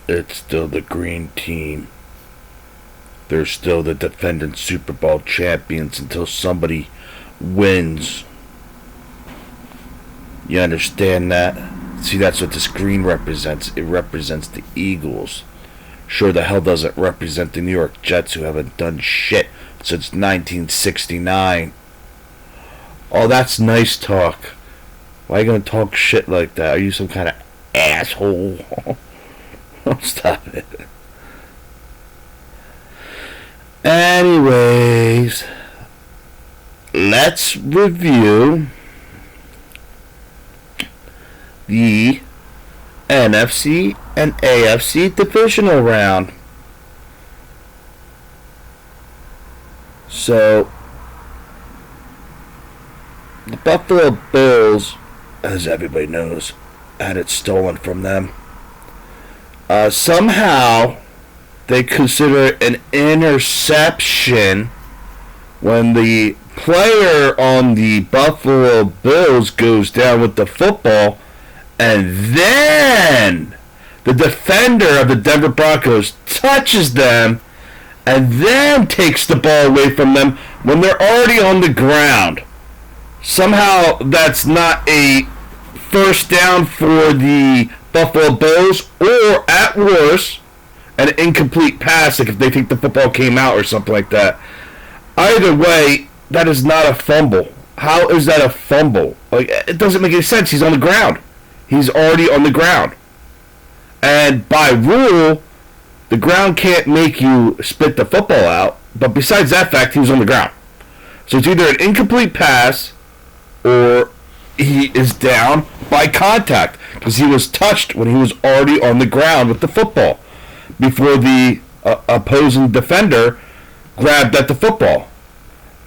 it's still the green team. They're still the defending Super Bowl champions until somebody wins. You understand that? See, that's what this green represents. It represents the Eagles. Sure the hell doesn't represent the New York Jets, who haven't done shit since 1969. Oh, that's nice talk. Why are you gonna talk shit like that? Are you some kind of asshole? Stop it. Anyways, let's review the NFC and AFC divisional round. So, the Buffalo Bills, as everybody knows, had it stolen from them. Somehow, they consider it an interception when the player on the Buffalo Bills goes down with the football, and then the defender of the Denver Broncos touches them and then takes the ball away from them when they're already on the ground. Somehow that's not a first down for the Buffalo Bills, or at worst, an incomplete pass, like if they think the football came out or something like that. Either way, that is not a fumble. How is that a fumble? Like, it doesn't make any sense. He's on the ground. He's already on the ground. And by rule, the ground can't make you spit the football out. But besides that fact, he was on the ground. So it's either an incomplete pass or he is down by contact, because he was touched when he was already on the ground with the football before the opposing defender grabbed at the football.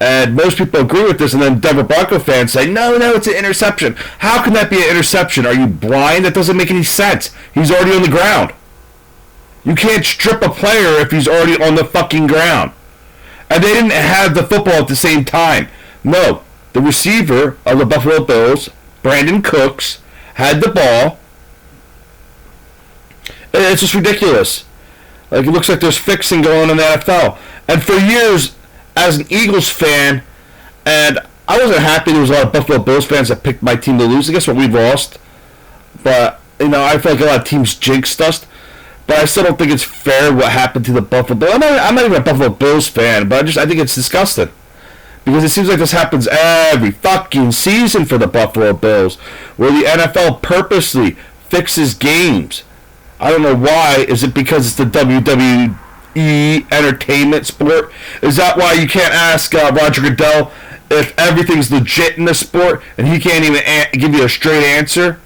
And most people agree with this, and then Denver Bronco fans say, no, it's an interception. How can that be an interception? Are you blind? That doesn't make any sense. He's already on the ground. You can't strip a player if he's already on the fucking ground. And they didn't have the football at the same time. No, the receiver of the Buffalo Bills, Brandon Cooks, had the ball. It's just ridiculous. Like, it looks like there's fixing going on in the NFL. And for years, as an Eagles fan, and I wasn't happy there was a lot of Buffalo Bills fans that picked my team to lose. I guess what we lost. But, I feel like a lot of teams jinxed us. But I still don't think it's fair what happened to the Buffalo Bills. I'm not even a Buffalo Bills fan, but I think it's disgusting. Because it seems like this happens every fucking season for the Buffalo Bills, where the NFL purposely fixes games. I don't know why. Is it because it's the WWE entertainment sport? Is that why you can't ask Roger Goodell if everything's legit in the sport, and he can't even give you a straight answer?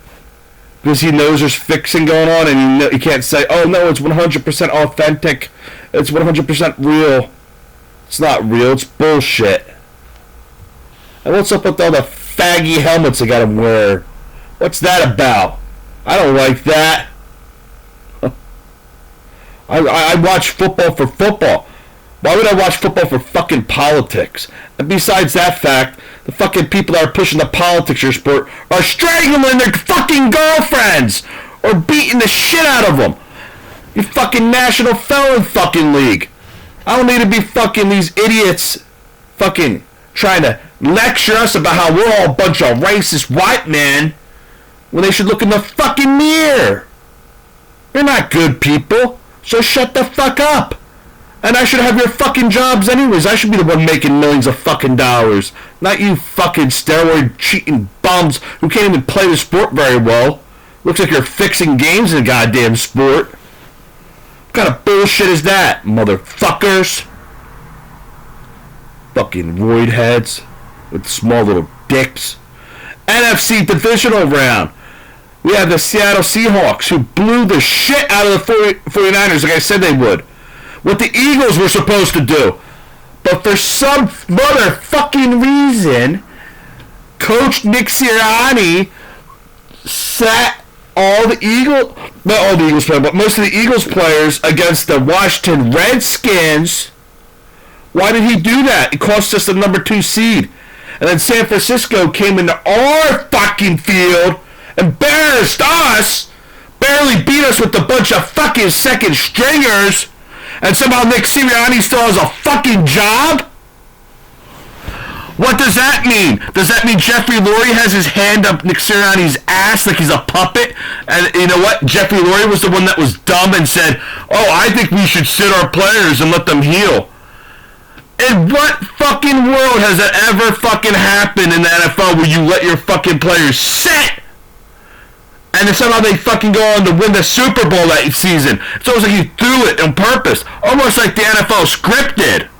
Because he knows there's fixing going on, and he can't say, oh no, it's 100% authentic, it's 100% real. It's not real, it's bullshit. And what's up with all the faggy helmets they got him wear? What's that about? I don't like that. I watch football for football. Why would I watch football for fucking politics? And besides that fact, the fucking people that are pushing the politics of your sport are strangling their fucking girlfriends or beating the shit out of them. You fucking National Felon fucking League. I don't need to be fucking these idiots fucking trying to lecture us about how we're all a bunch of racist white men when they should look in the fucking mirror. You're not good people, so shut the fuck up. And I should have your fucking jobs anyways. I should be the one making millions of fucking dollars. Not you fucking steroid cheating bums who can't even play the sport very well. Looks like you're fixing games in a goddamn sport. What kind of bullshit is that, motherfuckers? Fucking roid heads with small little dicks. NFC divisional round. We have the Seattle Seahawks, who blew the shit out of the 49ers like I said they would. What the Eagles were supposed to do. But for some motherfucking reason, Coach Nick Sirianni sat all the Eagles, not all the Eagles players, but most of the Eagles players against the Washington Redskins. Why did he do that? It cost us the number 2 seed. And then San Francisco came into our fucking field, embarrassed us, barely beat beat us with a bunch of fucking second stringers, and somehow Nick Sirianni still has a fucking job? What does that mean? Does that mean Jeffrey Lurie has his hand up Nick Sirianni's ass like he's a puppet? And you know what? Jeffrey Lurie was the one that was dumb and said, oh, I think we should sit our players and let them heal. In what fucking world has that ever fucking happened in the NFL where you let your fucking players sit? And then somehow they fucking go on to win the Super Bowl that season. It's almost like you threw it on purpose. Almost like the NFL scripted.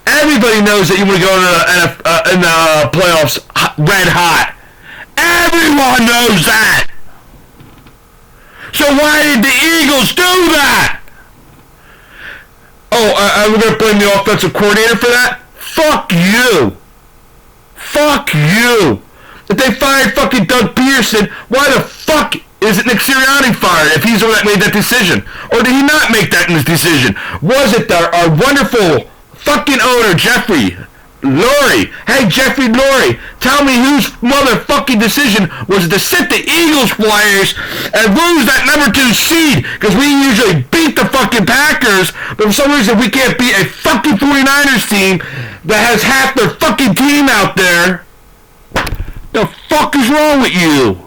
Everybody knows that you want to go in the playoffs red hot. Everyone knows that. So why did the Eagles do that? Oh, we're going to blame the offensive coordinator for that? Fuck you. Fuck you. If they fired fucking Doug Peterson, why the fuck isn't Nick Sirianni fired if he's the one that made that decision? Or did he not make that decision? Was it our wonderful fucking owner, Jeffrey Lurie? Hey, Jeffrey Lurie, tell me whose motherfucking decision was it to sit the Eagles players and lose that number 2 seed? Because we usually beat the fucking Packers, but for some reason we can't beat a fucking 49ers team that has half their fucking team out there. The fuck is wrong with you?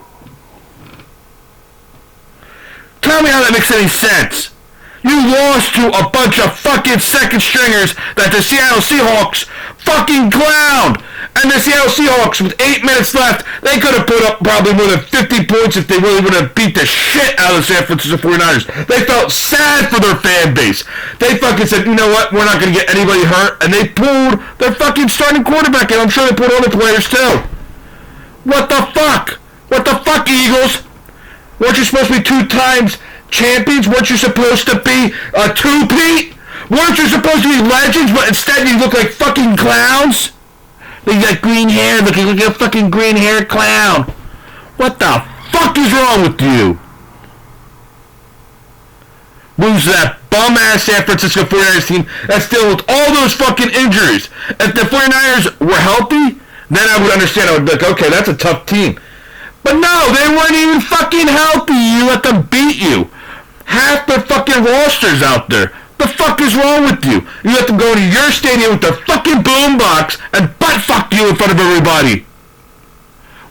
Tell me how that makes any sense. You lost to a bunch of fucking second stringers that the Seattle Seahawks fucking clowned. And the Seattle Seahawks, with 8 minutes left, they could have put up probably more than 50 points if they really would have beat the shit out of the San Francisco 49ers. They felt sad for their fan base. They fucking said, you know what, we're not going to get anybody hurt. And they pulled their fucking starting quarterback, and I'm sure they pulled other players too. What the fuck? What the fuck, Eagles? Weren't you supposed to be 2 times champions? Weren't you supposed to be a two-peat? Weren't you supposed to be legends, but instead you look like fucking clowns? You got green hair, looking like a fucking green hair clown. What the fuck is wrong with you? Lose that bum-ass San Francisco 49ers team that's dealing with all those fucking injuries. If the 49ers were healthy, then I would understand. I would be like, okay, that's a tough team. But no, they weren't even fucking healthy. You let them beat you. Half their fucking rosters out there. The fuck is wrong with you? You let them go into your stadium with their fucking boombox and butt fuck you in front of everybody.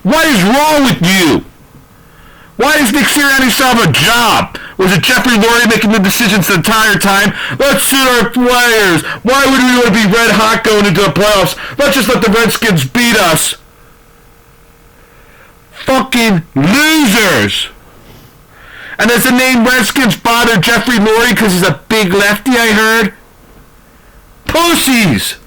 What is wrong with you? Why does Nick Sirianni still have a job? Was it Jeffrey Lurie making the decisions the entire time? Let's sit our players. Why would we want to be red hot going into the playoffs? Let's just let the Redskins beat us. Fucking losers. And does the name Redskins bother Jeffrey Lurie because he's a big lefty, I heard? Pussies!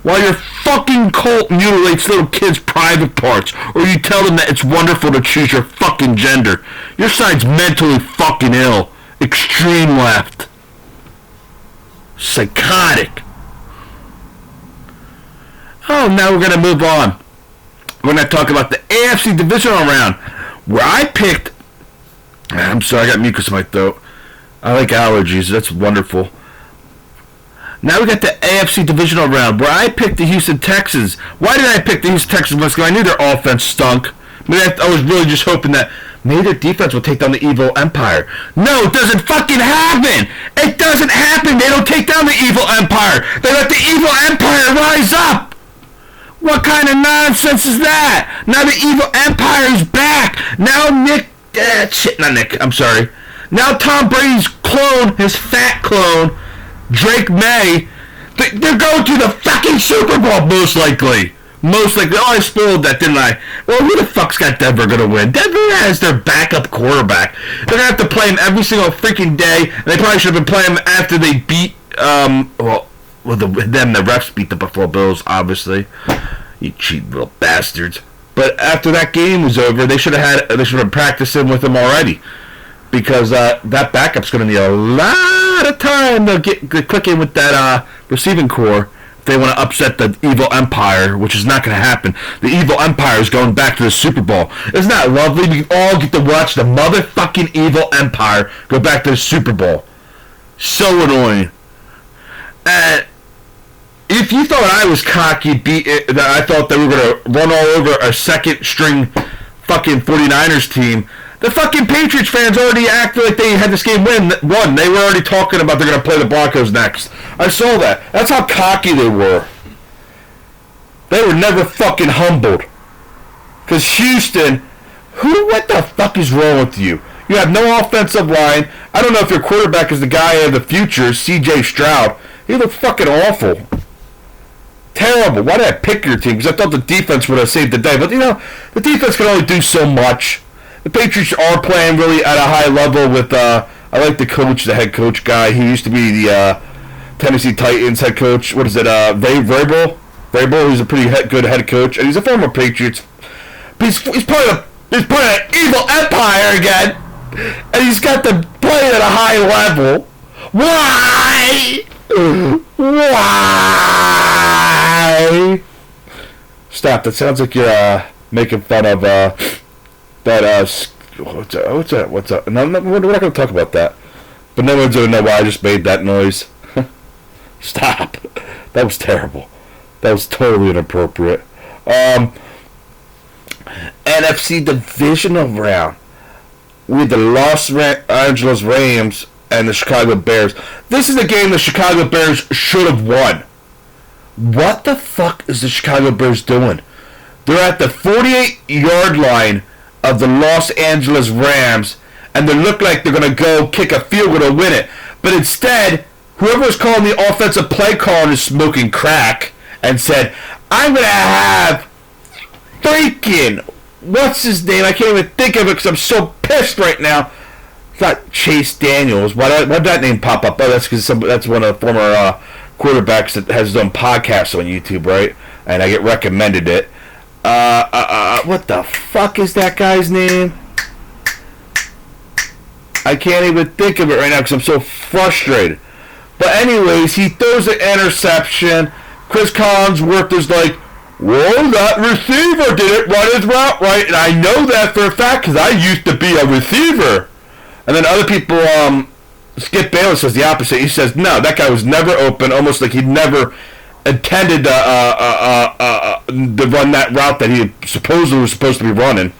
While your fucking cult mutilates little kids' private parts, or you tell them that it's wonderful to choose your fucking gender, your side's mentally fucking ill. Extreme left. Psychotic. Oh, now we're going to move on. We're going to talk about the AFC divisional round, where I picked... I'm sorry, I got mucus in my throat. I like allergies, that's wonderful. Now we got the AFC divisional round, where I picked the Houston Texans. Why did I pick the Houston Texans? Because I knew their offense stunk. I was really just hoping that maybe their defense would take down the evil empire. No, it doesn't fucking happen! It doesn't happen! They don't take down the evil empire! They let the evil empire rise up! What kind of nonsense is that? Now the evil empire is back! Now Now Tom Brady's clone, his fat clone, Drake May, they're going to the fucking Super Bowl, most likely. Most likely. Oh, I spoiled that, didn't I? Well, who the fuck's got Denver going to win? Denver has their backup quarterback. They're going to have to play him every single freaking day, and they probably should have been playing him after they beat, the refs beat the Buffalo Bills, obviously. You cheap little bastards. But after that game was over, they should have been practicing with him already. Because that backup's going to need a lot of time to get click in with that receiving core if they want to upset the evil empire, which is not going to happen. The evil empire is going back to the Super Bowl. Isn't that lovely? We all get to watch the motherfucking evil empire go back to the Super Bowl. So annoying. If you thought I was cocky, that I thought they were going to run all over a second string fucking 49ers team, the fucking Patriots fans already acted like they had this game won. They were already talking about they're going to play the Broncos next. I saw that. That's how cocky they were. They were never fucking humbled. Because Houston, what the fuck is wrong with you? You have no offensive line. I don't know if your quarterback is the guy of the future, C.J. Stroud. He looked fucking awful. Terrible. Why did I pick your team? Because I thought the defense would have saved the day. But, the defense can only do so much. The Patriots are playing really at a high level with, I like the coach, the head coach guy. He used to be the Tennessee Titans head coach. What is it, Vrabel? Vrabel, he's a pretty good head coach. And he's a former Patriots. But he's playing an evil empire again. And he's got them playing at a high level. Why? Why? Stop. That sounds like you're making fun of what's up? No, we're not going to talk about that. But no one's going to know why I just made that noise. Stop. That was terrible. That was totally inappropriate. NFC divisional round. We had the Los Angeles Rams and the Chicago Bears. This is a game the Chicago Bears should have won. What the fuck is the Chicago Bears doing? They're at the 48-yard line of the Los Angeles Rams, and they look like they're going to go kick a field goal to win it. But instead, whoever was calling the offensive play call is smoking crack and said, I'm going to have freaking, what's his name? I can't even think of it because I'm so pissed right now. It's not Chase Daniels. Why did that name pop up? Oh, that's because that's one of the former quarterbacks that has his own podcast on YouTube, right? And I get recommended it. What the fuck is that guy's name? I can't even think of it right now because I'm so frustrated. But anyways, he throws an interception. Chris Collinsworth is like, whoa, that receiver didn't run his route right. And I know that for a fact because I used to be a receiver. And then other people, Skip Bayless says the opposite. He says, no, that guy was never open, almost like he never intended to run that route that he supposedly was supposed to be running.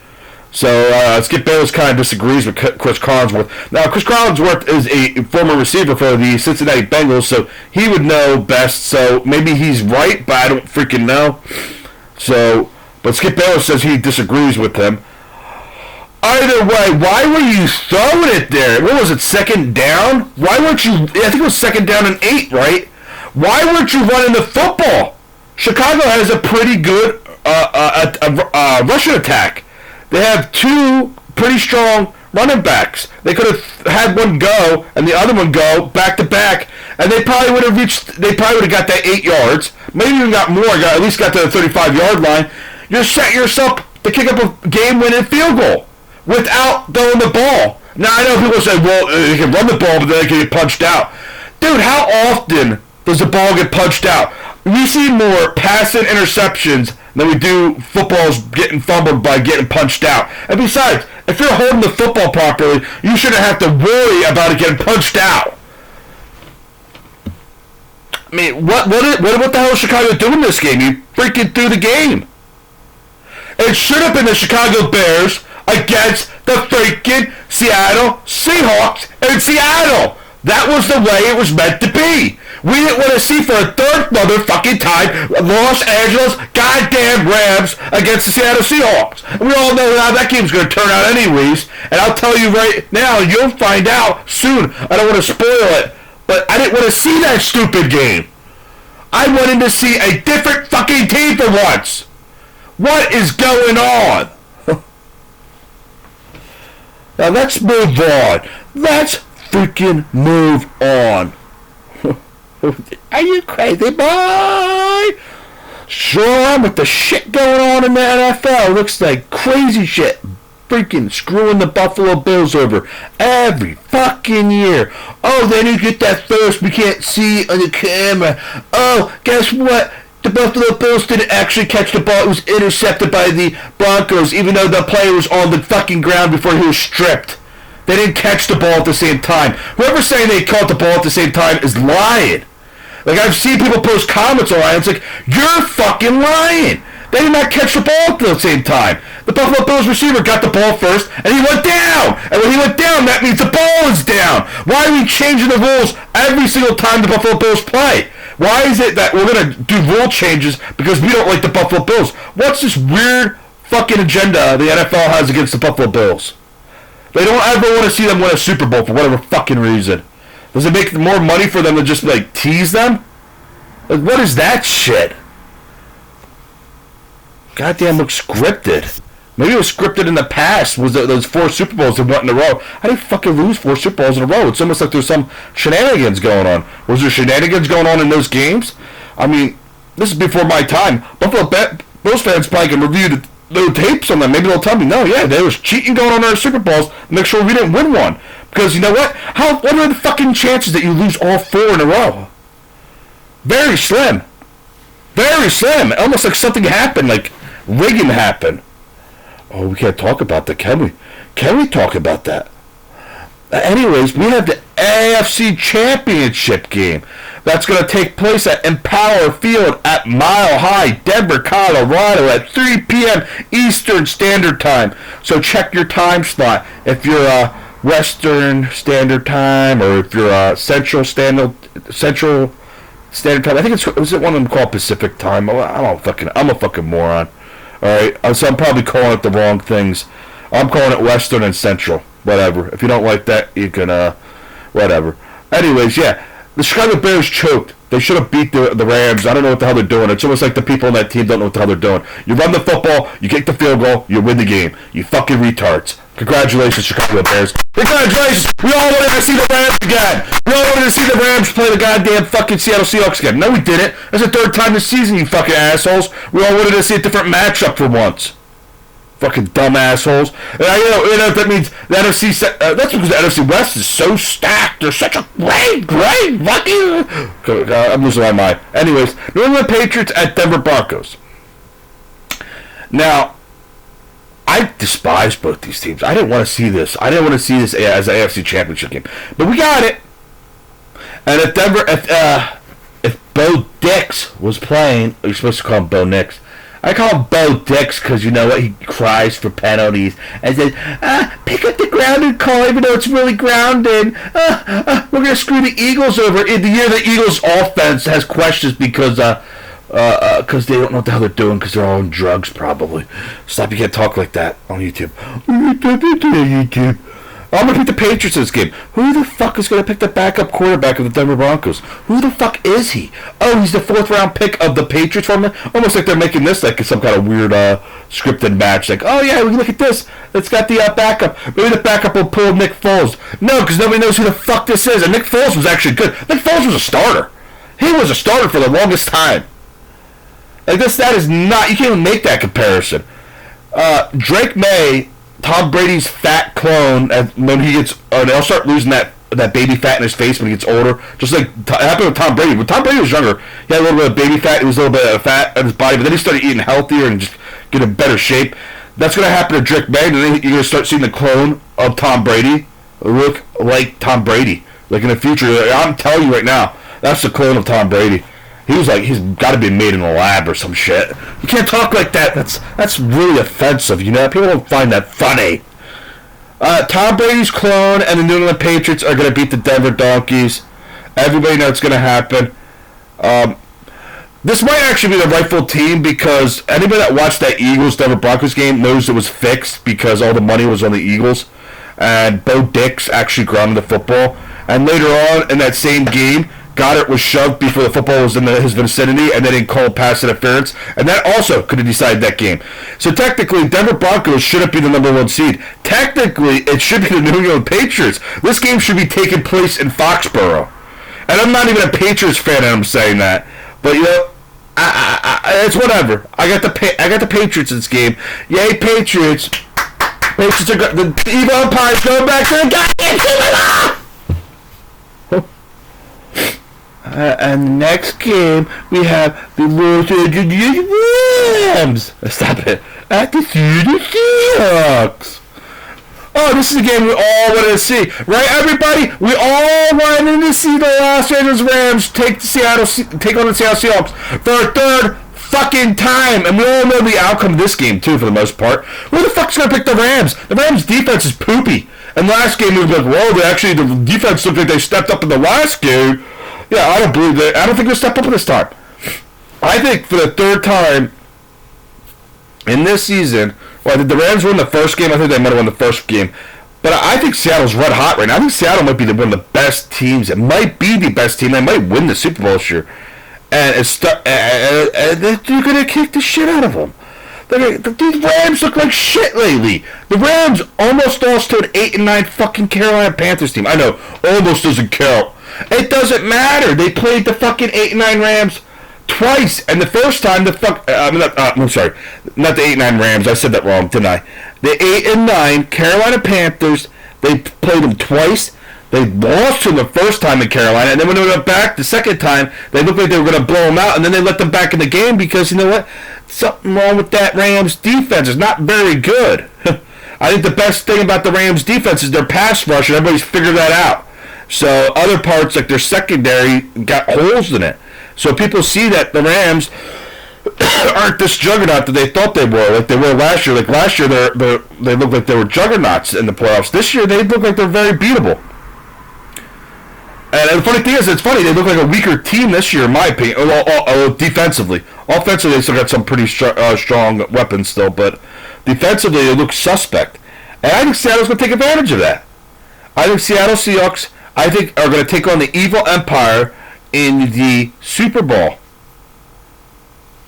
So Skip Bayless kind of disagrees with Chris Collinsworth. Now, Chris Collinsworth is a former receiver for the Cincinnati Bengals, so he would know best. So maybe he's right, but I don't freaking know. So, but Skip Bayless says he disagrees with him. Either way, why were you throwing it there? What was it, second down? Why weren't you... I think it was second down and 8, right? Why weren't you running the football? Chicago has a pretty good rushing attack. They have two pretty strong running backs. They could have had one go and the other one go back to back, and they probably would have got that 8 yards. Maybe even got more. At least got to the 35-yard line. You're setting yourself to kick up a game-winning field goal without throwing the ball. Now, I know people say, well, they can run the ball, but then they can get punched out. Dude, how often does the ball get punched out? We see more passing interceptions than we do footballs getting fumbled by getting punched out. And besides, if you're holding the football properly, you shouldn't have to worry about it getting punched out. I mean, what the hell is Chicago doing this game? You freaking threw the game. It should have been the Chicago Bears against the freaking Seattle Seahawks in Seattle. That was the way it was meant to be. We didn't want to see for a third motherfucking time Los Angeles goddamn Rams against the Seattle Seahawks. And we all know how that game's going to turn out anyways. And I'll tell you right now, you'll find out soon. I don't want to spoil it, but I didn't want to see that stupid game. I wanted to see a different fucking team for once. What is going on? Now let's move on. Let's freaking move on. Are you crazy, boy? Sure, I'm with the shit going on in the NFL. Looks like crazy shit. Freaking screwing the Buffalo Bills over every fucking year. Oh, then you get that first we can't see on the camera. Oh, guess what? The Buffalo Bills didn't actually catch the ball. It was intercepted by the Broncos, even though the player was on the fucking ground before he was stripped. They didn't catch the ball at the same time. Whoever's saying they caught the ball at the same time is lying. Like, I've seen people post comments online. It's like, you're fucking lying. They did not catch the ball at the same time. The Buffalo Bills receiver got the ball first, and he went down. And when he went down, that means the ball is down. Why are we changing the rules every single time the Buffalo Bills play? Why is it that we're going to do rule changes because we don't like the Buffalo Bills? What's this weird fucking agenda the NFL has against the Buffalo Bills? They don't ever want to see them win a Super Bowl for whatever fucking reason. Does it make more money for them to just, like, tease them? Like, what is that shit? Goddamn, looks scripted. Maybe it was scripted in the past. Was those 4 Super Bowls they won in a row? How do you fucking lose 4 Super Bowls in a row? It's almost like there's some shenanigans going on. Was there shenanigans going on in those games? I mean, this is before my time. Buffalo Bills fans probably can review the tapes on them. Maybe they'll tell me, no, yeah, there was cheating going on in our Super Bowls to make sure we didn't win one. Because you know what? What are the fucking chances that you lose all 4 in a row? Very slim. Very slim. Almost like something happened, like rigging happened. Oh, we can't talk about that, can we? Can we talk about that? Anyways, we have the AFC Championship game. That's going to take place at Empower Field at Mile High, Denver, Colorado at 3 p.m. Eastern Standard Time. So check your time slot. If you're Western Standard Time or if you're Central Standard Time. I think was it one of them called Pacific Time? I'm a fucking moron. Alright, so I'm probably calling it the wrong things. I'm calling it Western and Central. Whatever. If you don't like that, you can, whatever. Anyways, yeah. The Chicago Bears choked. They should have beat the Rams. I don't know what the hell they're doing. It's almost like the people on that team don't know what the hell they're doing. You run the football, you kick the field goal, you win the game. You fucking retards. Congratulations, Chicago Bears. Congratulations! We all wanted to see the Rams again! We all wanted to see the Rams play the goddamn fucking Seattle Seahawks again. No, we didn't. That's the 3rd time this season, you fucking assholes. We all wanted to see a different matchup for once. Fucking dumb assholes. And that means the NFC... that's because the NFC West is so stacked. They're such a great fucking... I'm losing my mind. Anyways, New England Patriots at Denver Broncos. Now... I despise both these teams. I didn't want to see this. I didn't want to see this as an AFC Championship game. But we got it. And if Bo Dix was playing, you're supposed to call him Bo Nix. I call him Bo Dix because you know what? He cries for penalties and says, pick up the grounded call even though it's really grounded. We're going to screw the Eagles over. In the year the Eagles offense has questions because they don't know what the hell they're doing because they're all on drugs probably. Stop, you can't talk like that on YouTube. YouTube. I'm going to pick the Patriots in this game. Who the fuck is going to pick the backup quarterback of the Denver Broncos? Who the fuck is he? Oh, he's the 4th round pick of the Patriots from them? Almost like they're making this like some kind of weird scripted match. Like, oh yeah, look at this. It's got the backup. Maybe the backup will pull Nick Foles. No, because nobody knows who the fuck this is. And Nick Foles was actually good. Nick Foles was a starter. He was a starter for the longest time. Like that is not, you can't even make that comparison. Drake May, Tom Brady's fat clone, and when he gets, they'll start losing that baby fat in his face when he gets older. Just like it happened with Tom Brady. When Tom Brady was younger, he had a little bit of baby fat, he was a little bit of fat in his body, but then he started eating healthier and just get in better shape. That's going to happen to Drake May, and then you're going to start seeing the clone of Tom Brady look like Tom Brady. Like in the future, I'm telling you right now, that's the clone of Tom Brady. He's got to be made in a lab or some shit. You can't talk like that. That's really offensive, you know? People don't find that funny. Tom Brady's clone and the New England Patriots are going to beat the Denver Donkeys. Everybody knows it's going to happen. This might actually be the rightful team because anybody that watched that Eagles-Denver Broncos game knows it was fixed because all the money was on the Eagles. And Bo Dix actually grounded the football. And later on in that same game, Goddard was shoved before the football was in his vicinity, and they didn't call pass interference, and that also could have decided that game. So technically, Denver Broncos shouldn't be the number 1 seed. Technically, it should be the New England Patriots. This game should be taking place in Foxborough. And I'm not even a Patriots fan, and I'm saying that. But, you know, it's whatever. I got the Patriots in this game. Yay, Patriots. Patriots are the evil Empire's going back to the goddamn Super and the next game, we have the Los Angeles Rams. Stop it. At the Seahawks. Oh, this is a game we all wanted to see. Right, everybody? We all wanted to see the Los Angeles Rams take on the Seattle Seahawks for a 3rd fucking time, and we all know the outcome of this game too, for the most part. Who the fuck's gonna pick the Rams? The Rams' defense is poopy. And last game we were like, whoa, the defense looked like they stepped up in the last game. Yeah, I don't believe that. I don't think they'll step up this time. I think for the third time in this season, well, did the Rams win the first game? I think they might have won the first game. But I think Seattle's red hot right now. I think Seattle might be one of the best teams. It might be the best team. They might win the Super Bowl this year. And they're going to kick the shit out of them. These Rams look like shit lately. The Rams almost lost to an 8-9 fucking Carolina Panthers team. I know, almost doesn't count. It doesn't matter. They played the fucking 8-9 Rams twice, and the first time I'm sorry, not the 8-9 Rams. I said that wrong, didn't I? The 8-9 Carolina Panthers. They played them twice. They lost to them the first time in Carolina, and then when they went back the second time, they looked like they were going to blow them out, and then they let them back in the game because, you know what? Something wrong with that Rams defense. It's not very good. I think the best thing about the Rams defense is their pass rush, and everybody's figured that out. So other parts, like their secondary, got holes in it. So people see that the Rams aren't this juggernaut that they thought they were, like they were last year. Like last year, they looked like they were juggernauts in the playoffs. This year, they look like they're very beatable. And the funny thing is, it's funny, they look like a weaker team this year, in my opinion, defensively. Offensively, they still got some pretty strong weapons still, but defensively, they look suspect. And I think Seattle's going to take advantage of that. I think Seattle Seahawks, are going to take on the evil empire in the Super Bowl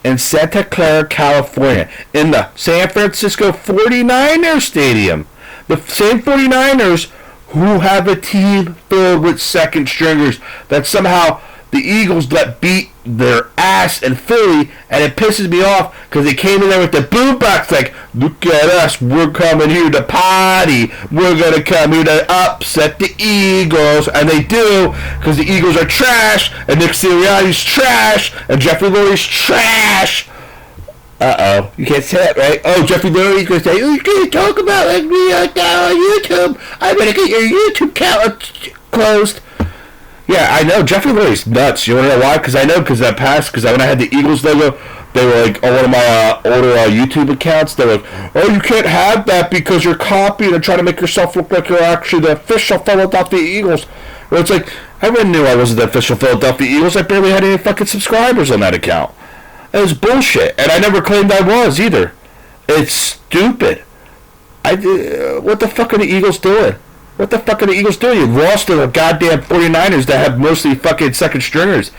in Santa Clara, California, in the San Francisco 49ers Stadium. The same 49ers who have a team filled with second stringers that somehow the Eagles let beat their ass in Philly, and it pisses me off because they came in there with the boombox like, look at us, we're coming here to party, we're going to come here to upset the Eagles, and they do, because the Eagles are trash, and Nick Sirianni's trash, and Jeffrey Lurie's trash. Uh-oh, you can't say that, right? Oh, Jeffrey Lurie's going to say, you can't talk about like me on YouTube. I'm going to get your YouTube account closed. Yeah, I know. Jeffrey Lurie's nuts. You want to know why? Because when I had the Eagles logo, they were like, on one of my older YouTube accounts, they were like, oh, you can't have that because you're copying and trying to make yourself look like you're actually the official Philadelphia Eagles. Well, it's like, everyone knew I wasn't the official Philadelphia Eagles. I barely had any fucking subscribers on that account. It was bullshit, and I never claimed I was either. It's stupid. What the fuck are the Eagles doing? What the fuck are the Eagles doing? You lost to the goddamn 49ers that have mostly fucking second stringers.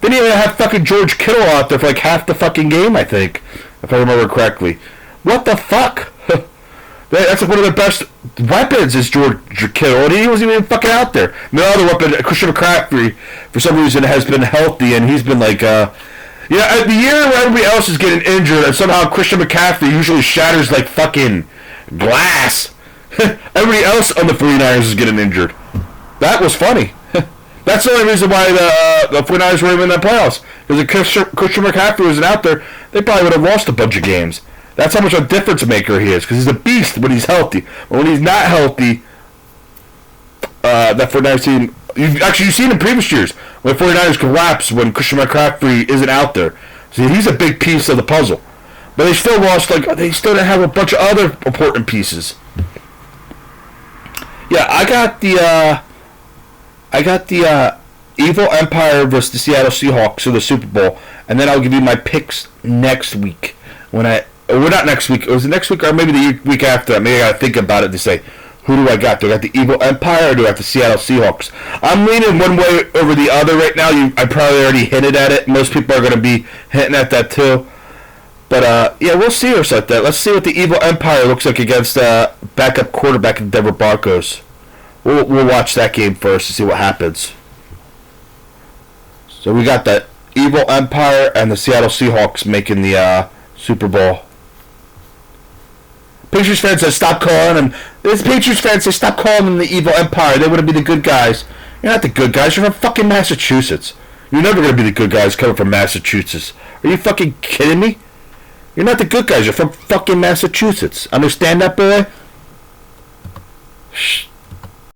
They didn't even have fucking George Kittle out there for like half the fucking game, I think, if I remember correctly. What the fuck? That's like one of the best weapons is George Kittle, and he wasn't even fucking out there. The other weapon, Christian McCaffrey, for some reason has been healthy, and he's been like, the year where everybody else is getting injured, and somehow Christian McCaffrey usually shatters like fucking glass. Everybody else on the 49ers is getting injured. That was funny. That's the only reason why the 49ers were even in the playoffs. Because if Christian McCaffrey wasn't out there, they probably would have lost a bunch of games. That's how much a difference maker he is. Because he's a beast when he's healthy. But when he's not healthy, that 49ers team... You've seen in previous years when the 49ers collapse when Christian McCaffrey isn't out there. See, he's a big piece of the puzzle. But they still lost, they still didn't have a bunch of other important pieces. Yeah, I got the Evil Empire versus the Seattle Seahawks for the Super Bowl, and then I'll give you my picks next week. Not next week. Was it next week or maybe the week after? Maybe I gotta think about it to say, who do I got? Do I got the Evil Empire or do I got the Seattle Seahawks? I'm leaning one way over the other right now. I probably already hinted at it. Most people are going to be hinting at that too. But, yeah, we'll see or something like that. Let's see what the Evil Empire looks like against backup quarterback in the Denver Broncos. We'll watch that game first to see what happens. So we got the Evil Empire and the Seattle Seahawks making the Super Bowl. Patriots fans say stop calling them. There's Patriots fans say stop calling them the Evil Empire. They want to be the good guys. You're not the good guys. You're from fucking Massachusetts. You're never going to be the good guys coming from Massachusetts. Are you fucking kidding me? You're not the good guys. You're from fucking Massachusetts. Understand that, boy? Shh.